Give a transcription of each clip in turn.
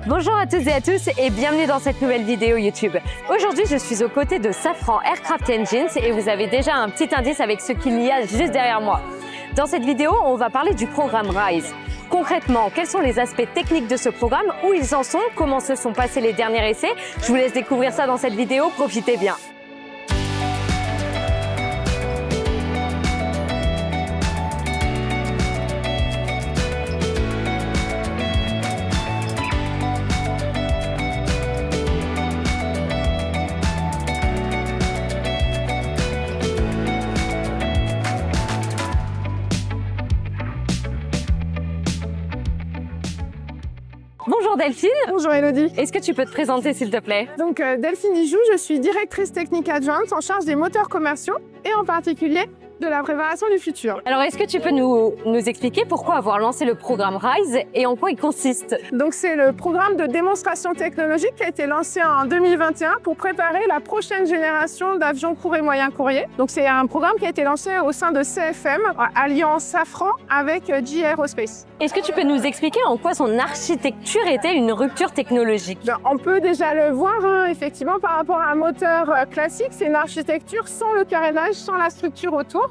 Bonjour à toutes et à tous et bienvenue dans cette nouvelle vidéo YouTube. Aujourd'hui, je suis aux côtés de Safran Aircraft Engines et vous avez déjà un petit indice avec ce qu'il y a juste derrière moi. Dans cette vidéo, on va parler du programme RISE. Concrètement, quels sont les aspects techniques de ce programme, où ils en sont, comment se sont passés les derniers essais. Je vous laisse découvrir ça dans cette vidéo, profitez bien. Bonjour Delphine. Bonjour Elodie. Est-ce que tu peux te présenter s'il te plaît? Donc Delphine Ijoux, je suis directrice technique adjointe en charge des moteurs commerciaux et en particulier de la préparation du futur. Alors est-ce que tu peux nous expliquer pourquoi avoir lancé le programme RISE et en quoi il consiste? Donc c'est le programme de démonstration technologique qui a été lancé en 2021 pour préparer la prochaine génération d'avions courts et moyens courriers. Donc c'est un programme qui a été lancé au sein de CFM, alliant Safran avec GE Aerospace. Est-ce que tu peux nous expliquer en quoi son architecture était une rupture technologique? On peut déjà le voir, effectivement, par rapport à un moteur classique, c'est une architecture sans le carénage, sans la structure autour,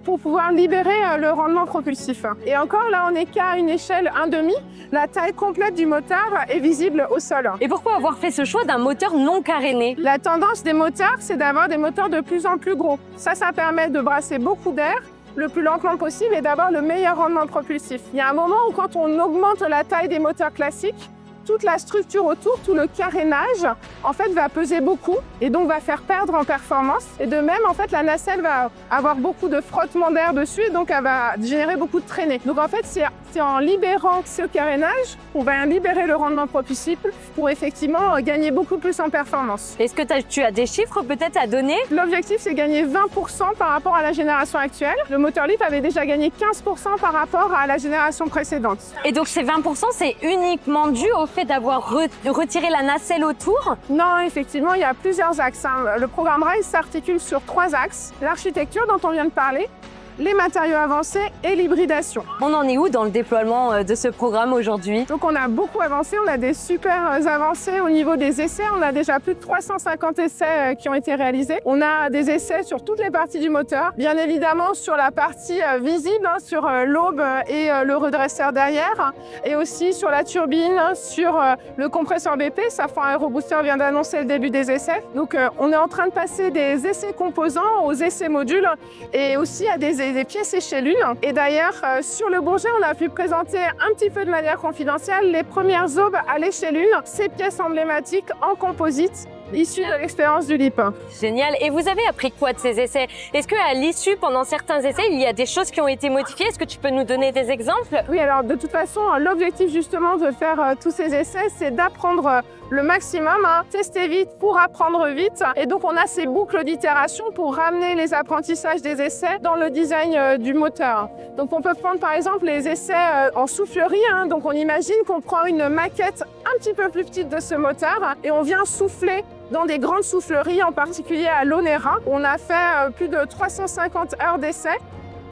pour pouvoir libérer le rendement propulsif. Et encore, là, on n'est qu'à une échelle 1,5. La taille complète du moteur est visible au sol. Et pourquoi avoir fait ce choix d'un moteur non caréné? La tendance des moteurs, c'est d'avoir des moteurs de plus en plus gros. Ça permet de brasser beaucoup d'air le plus lentement possible et d'avoir le meilleur rendement propulsif. Il y a un moment où quand on augmente la taille des moteurs classiques, toute la structure autour, tout le carénage, en fait, va peser beaucoup et donc va faire perdre en performance. Et de même, en fait, la nacelle va avoir beaucoup de frottement d'air dessus et donc elle va générer beaucoup de traînées. Donc en fait, c'est en libérant ce carénage, on va libérer le rendement propulsif pour effectivement gagner beaucoup plus en performance. Est-ce que tu as des chiffres peut-être à donner? L'objectif, c'est gagner 20% par rapport à la génération actuelle. Le moteur LEAP avait déjà gagné 15% par rapport à la génération précédente. Et donc ces 20%, c'est uniquement dû au fait d'avoir retiré la nacelle autour? Non, effectivement, il y a plusieurs axes. Le programme RISE s'articule sur 3 axes. L'architecture dont on vient de parler, les matériaux avancés et l'hybridation. On en est où dans le déploiement de ce programme aujourd'hui? Donc on a beaucoup avancé, on a des super avancées au niveau des essais. On a déjà plus de 350 essais qui ont été réalisés. On a des essais sur toutes les parties du moteur, bien évidemment sur la partie visible, sur l'aube et le redresseur derrière, et aussi sur la turbine, sur le compresseur BP. Safran Aerobooster vient d'annoncer le début des essais. Donc on est en train de passer des essais composants aux essais modules et aussi à des pièces échelures. Et d'ailleurs, sur le Bourget, on a pu présenter un petit peu de manière confidentielle les premières aubes à l'échelure, ces pièces emblématiques en composite, issues de l'expérience du LEAP. Génial. Et vous avez appris quoi de ces essais? Est-ce qu'à l'issue, pendant certains essais, il y a des choses qui ont été modifiées? Est-ce que tu peux nous donner des exemples? Oui, alors de toute façon, l'objectif justement de faire tous ces essais, c'est d'apprendre le maximum, tester vite pour apprendre vite. Et donc on a ces boucles d'itération pour ramener les apprentissages des essais dans le design du moteur. Donc on peut prendre par exemple les essais en soufflerie. Donc on imagine qu'on prend une maquette un petit peu plus petite de ce moteur et on vient souffler dans des grandes souffleries, en particulier à l'Onera. On a fait plus de 350 heures d'essais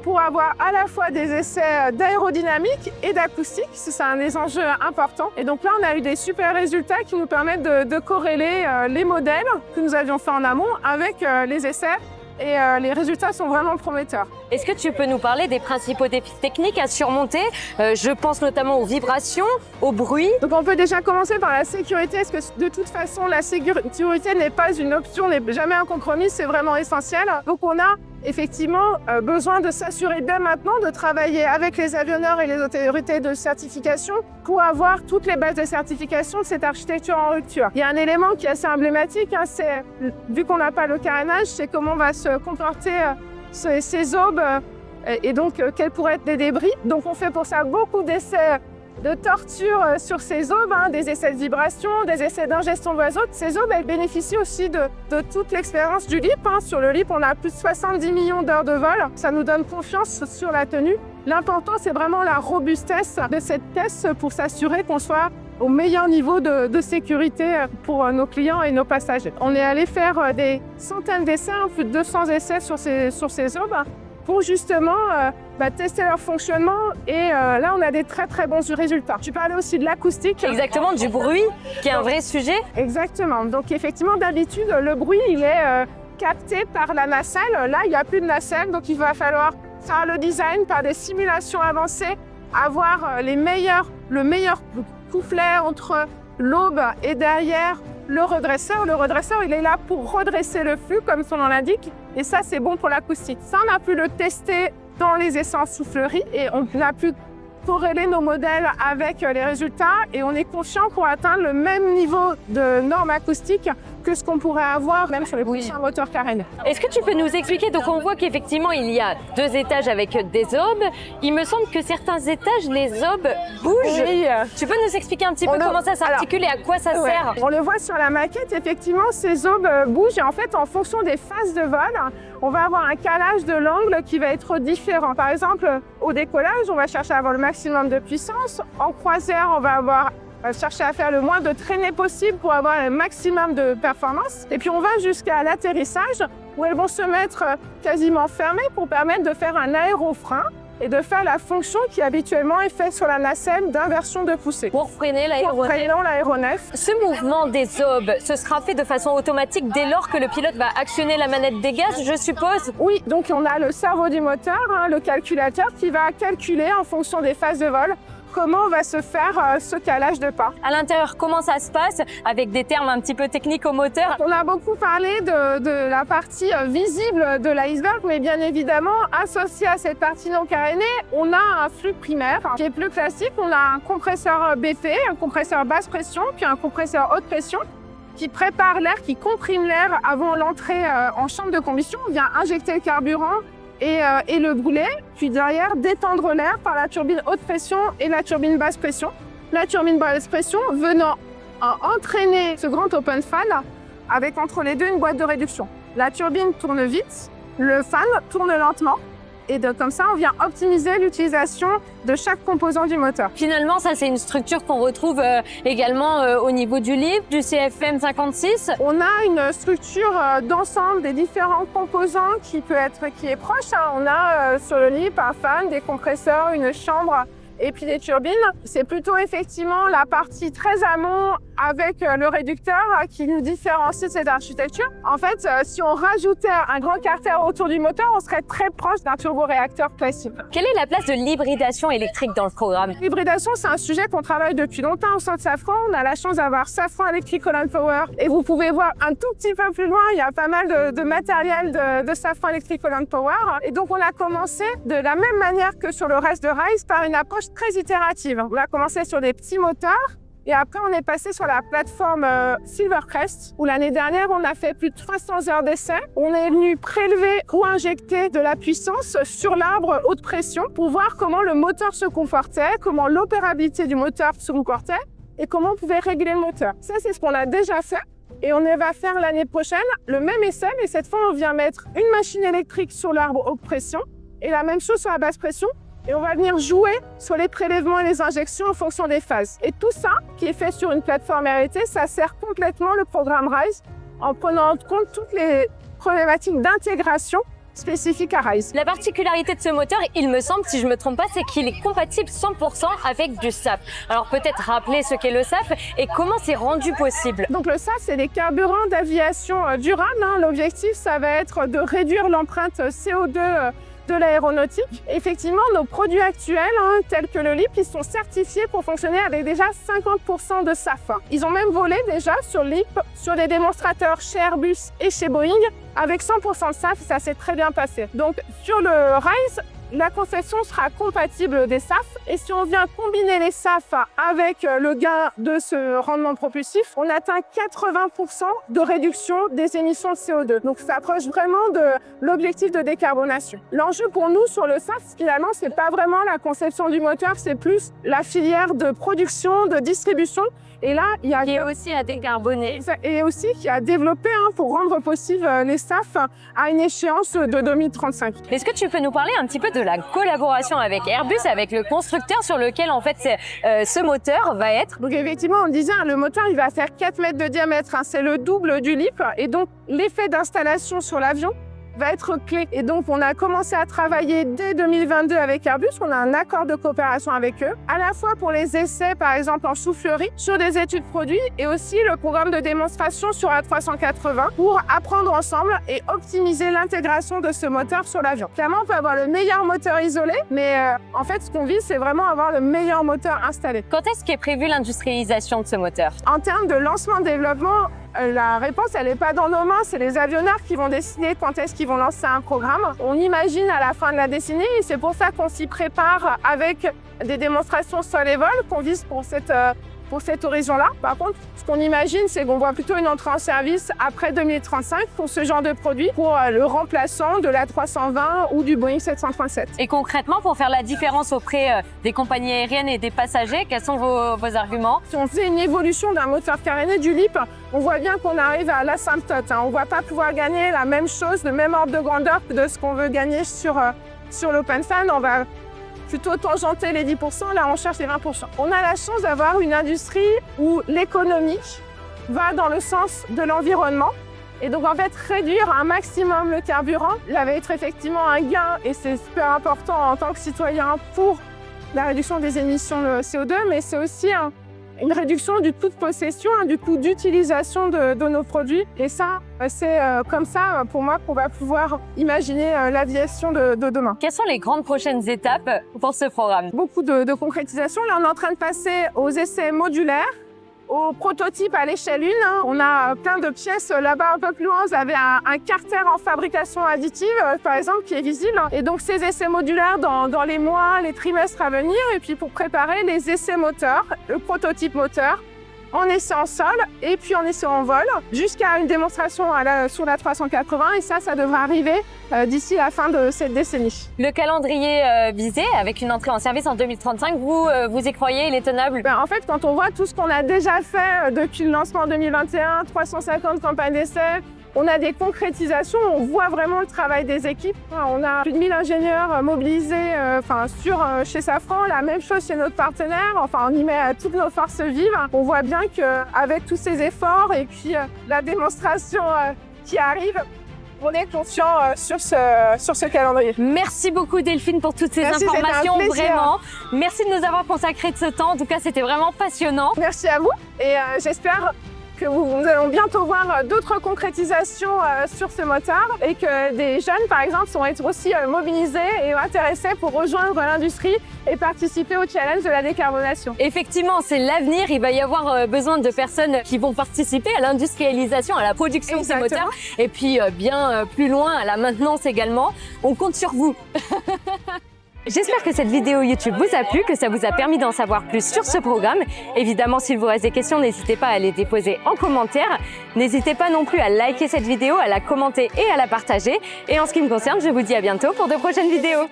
pour avoir à la fois des essais d'aérodynamique et d'acoustique. C'est un des enjeux importants. Et donc là, on a eu des super résultats qui nous permettent de corréler les modèles que nous avions fait en amont avec les essais. Et les résultats sont vraiment prometteurs. Est-ce que tu peux nous parler des principaux défis techniques à surmonter? Je pense notamment aux vibrations, au bruit. Donc on peut déjà commencer par la sécurité, parce que de toute façon, la sécurité n'est pas une option, n'est jamais un compromis, c'est vraiment essentiel. Donc on a effectivement besoin de s'assurer dès maintenant de travailler avec les avionneurs et les autorités de certification pour avoir toutes les bases de certification de cette architecture en rupture. Il y a un élément qui est assez emblématique, c'est, vu qu'on n'a pas le carénage, c'est comment va se comporter ces aubes et donc quels pourraient être les débris. Donc on fait pour ça beaucoup d'essais de torture sur ces aubes, des essais de vibration, des essais d'ingestion d'azote. Ces aubes, elles bénéficient aussi de toute l'expérience du LEAP. Sur le LEAP, on a plus de 70 millions d'heures de vol. Ça nous donne confiance sur la tenue. L'important, c'est vraiment la robustesse de cette pièce pour s'assurer qu'on soit au meilleur niveau de sécurité pour nos clients et nos passagers. On est allé faire des centaines d'essais, plus de 200 essais sur ces aubes. pour justement tester leur fonctionnement. Et là, on a des très très bons résultats. Tu parlais aussi de l'acoustique. Exactement, du bruit, qui est un vrai sujet. Exactement. Donc effectivement, d'habitude, le bruit, il est capté par la nacelle. Là, il n'y a plus de nacelle, donc il va falloir faire le design par des simulations avancées, avoir le meilleur couplet entre l'aube et derrière le redresseur. Le redresseur, il est là pour redresser le flux, comme son nom l'indique. Et ça, c'est bon pour l'acoustique. Ça, on a pu le tester dans les essences souffleries et on a pu corréler nos modèles avec les résultats et on est confiant pour atteindre le même niveau de normes acoustiques que ce qu'on pourrait avoir même sur les prochains moteurs Carène. Est-ce que tu peux nous expliquer, donc on voit qu'effectivement il y a 2 étages avec des aubes. Il me semble que certains étages, les aubes bougent. Oui. Tu peux nous expliquer un petit peu comment ça s'articule et à quoi ça sert? On le voit sur la maquette, effectivement, ces aubes bougent et en fait, en fonction des phases de vol, on va avoir un calage de l'angle qui va être différent. Par exemple, au décollage, on va chercher à avoir le maximum de puissance. En croisière, on va chercher à faire le moins de traînées possible pour avoir le maximum de performance. Et puis on va jusqu'à l'atterrissage où elles vont se mettre quasiment fermées pour permettre de faire un aérofrein et de faire la fonction qui habituellement est faite sur la nacelle d'inversion de poussée. Pour freiner l'aéronef. Ce mouvement des aubes, ce sera fait de façon automatique dès lors que le pilote va actionner la manette des gaz, je suppose? Oui, donc on a le cerveau du moteur, le calculateur qui va calculer en fonction des phases de vol comment va se faire ce calage de pas. À l'intérieur, comment ça se passe avec des termes un petit peu techniques au moteur? On a beaucoup parlé de la partie visible de l'iceberg, mais bien évidemment, associé à cette partie non carénée, on a un flux primaire qui est plus classique. On a un compresseur BP, un compresseur basse pression, puis un compresseur haute pression qui prépare l'air, qui comprime l'air avant l'entrée en chambre de combustion. On vient injecter le carburant et le brûler, puis derrière détendre l'air par la turbine haute pression et la turbine basse pression. La turbine basse pression venant entraîner ce grand open fan avec entre les deux une boîte de réduction. La turbine tourne vite, le fan tourne lentement et comme ça on vient optimiser l'utilisation de chaque composant du moteur. Finalement, ça c'est une structure qu'on retrouve également au niveau du LIP, du CFM 56. On a une structure d'ensemble des différents composants qui est proche. On a sur le LIP un fan, des compresseurs, une chambre et puis des turbines. C'est plutôt effectivement la partie très amont avec le réducteur qui nous différencie de cette architecture. En fait, si on rajoutait un grand carter autour du moteur, on serait très proche d'un turboréacteur classique. Quelle est la place de l'hybridation électrique dans le programme? L'hybridation, c'est un sujet qu'on travaille depuis longtemps au sein de Safran. On a la chance d'avoir Safran Electric Holland Power et vous pouvez voir un tout petit peu plus loin, il y a pas mal de matériel de Safran Electric Holland Power. Et donc, on a commencé de la même manière que sur le reste de Rise par une approche très itérative. On a commencé sur des petits moteurs et après on est passé sur la plateforme Silvercrest où l'année dernière on a fait plus de 300 heures d'essai. On est venu prélever ou injecter de la puissance sur l'arbre haute pression pour voir comment le moteur se comportait, comment l'opérabilité du moteur se comportait et comment on pouvait réguler le moteur. Ça c'est ce qu'on a déjà fait. Et on va faire l'année prochaine le même essai, mais cette fois on vient mettre une machine électrique sur l'arbre haute pression et la même chose sur la basse pression. Et on va venir jouer sur les prélèvements et les injections en fonction des phases. Et tout ça, qui est fait sur une plateforme RT, ça sert complètement le programme RISE en prenant en compte toutes les problématiques d'intégration spécifiques à RISE. La particularité de ce moteur, il me semble, si je ne me trompe pas, c'est qu'il est compatible 100% avec du SAF. Alors peut-être rappeler ce qu'est le SAF et comment c'est rendu possible. Donc le SAF, c'est des carburants d'aviation durables. L'objectif, ça va être de réduire l'empreinte CO2 de l'aéronautique. Effectivement, nos produits actuels, tels que le LIP, ils sont certifiés pour fonctionner avec déjà 50% de SAF. Ils ont même volé déjà sur LIP, sur des démonstrateurs chez Airbus et chez Boeing, avec 100% de SAF, ça s'est très bien passé. Donc sur le RISE, la conception sera compatible des SAF et si on vient combiner les SAF avec le gain de ce rendement propulsif, on atteint 80% de réduction des émissions de CO2. Donc ça approche vraiment de l'objectif de décarbonation. L'enjeu pour nous sur le SAF, finalement, c'est pas vraiment la conception du moteur, c'est plus la filière de production, de distribution. Et là, il y a qui est aussi à décarboner. Et aussi qui a développé pour rendre possible les SAF à une échéance de 2035. Est-ce que tu peux nous parler un petit peu de la collaboration avec Airbus, avec le constructeur sur lequel en fait ce moteur va être? Donc effectivement, on disait, le moteur il va faire 4 mètres de diamètre, c'est le double du LIP. Et donc l'effet d'installation sur l'avion va être clé. Et donc, on a commencé à travailler dès 2022 avec Airbus. On a un accord de coopération avec eux, à la fois pour les essais, par exemple en soufflerie, sur des études produits, et aussi le programme de démonstration sur A380 pour apprendre ensemble et optimiser l'intégration de ce moteur sur l'avion. Clairement, on peut avoir le meilleur moteur isolé, mais en fait, ce qu'on vise, c'est vraiment avoir le meilleur moteur installé. Quand est-ce qu'est prévue l'industrialisation de ce moteur? En termes de lancement-développement, la réponse, elle n'est pas dans nos mains, c'est les avionneurs qui vont décider quand est-ce qu'ils vont lancer un programme. On imagine à la fin de la décennie, et c'est pour ça qu'on s'y prépare avec des démonstrations sol et vol qu'on vise pour cet horizon-là. Par contre, ce qu'on imagine, c'est qu'on voit plutôt une entrée en service après 2035 pour ce genre de produit, pour le remplaçant de l'A320 ou du Boeing 737. Et concrètement, pour faire la différence auprès des compagnies aériennes et des passagers, quels sont vos arguments? Si on faisait une évolution d'un moteur caréné du LEAP, on voit bien qu'on arrive à l'asymptote. On ne va pas pouvoir gagner la même chose, le même ordre de grandeur que de ce qu'on veut gagner sur l'OpenFan. On va plutôt tangenter les 10%, là on cherche les 20%. On a la chance d'avoir une industrie où l'économique va dans le sens de l'environnement. Et donc en fait, réduire un maximum le carburant, là va être effectivement un gain, et c'est super important en tant que citoyen pour la réduction des émissions de CO2, mais c'est aussi une réduction du coût de possession, du coût d'utilisation de nos produits. Et ça, c'est comme ça, pour moi, qu'on va pouvoir imaginer l'aviation de demain. Quelles sont les grandes prochaines étapes pour ce programme? Beaucoup de concrétisation. Là, on est en train de passer aux essais modulaires, aux prototypes à l'échelle 1. On a plein de pièces là-bas un peu plus loin. Vous avez un carter en fabrication additive, par exemple, qui est visible. Et donc, ces essais modulaires dans les mois, les trimestres à venir. Et puis, pour préparer les essais moteurs, le prototype moteur, en essai en sol et puis en essai en vol, jusqu'à une démonstration sur la 380. Et ça devrait arriver d'ici la fin de cette décennie. Le calendrier visé, avec une entrée en service en 2035, vous y croyez, il est tenable? En fait, quand on voit tout ce qu'on a déjà fait depuis le lancement en 2021, 350 campagnes d'essai, on a des concrétisations, on voit vraiment le travail des équipes. On a plus de 1000 ingénieurs mobilisés chez Safran, la même chose chez notre partenaire. Enfin, on y met toutes nos forces vives. On voit bien qu'avec tous ces efforts et puis la démonstration qui arrive, on est confiant sur ce calendrier. Merci beaucoup Delphine pour toutes ces informations, vraiment. Merci de nous avoir consacré de ce temps. En tout cas, c'était vraiment passionnant. Merci à vous et j'espère que nous allons bientôt voir d'autres concrétisations sur ce moteur et que des jeunes, par exemple, vont être aussi mobilisés et intéressés pour rejoindre l'industrie et participer au challenge de la décarbonation. Effectivement, c'est l'avenir. Il va y avoir besoin de personnes qui vont participer à l'industrialisation, à la production de ces moteurs et puis bien plus loin, à la maintenance également. On compte sur vous. J'espère que cette vidéo YouTube vous a plu, que ça vous a permis d'en savoir plus sur ce programme. Évidemment, s'il vous reste des questions, n'hésitez pas à les déposer en commentaire. N'hésitez pas non plus à liker cette vidéo, à la commenter et à la partager. Et en ce qui me concerne, je vous dis à bientôt pour de prochaines vidéos.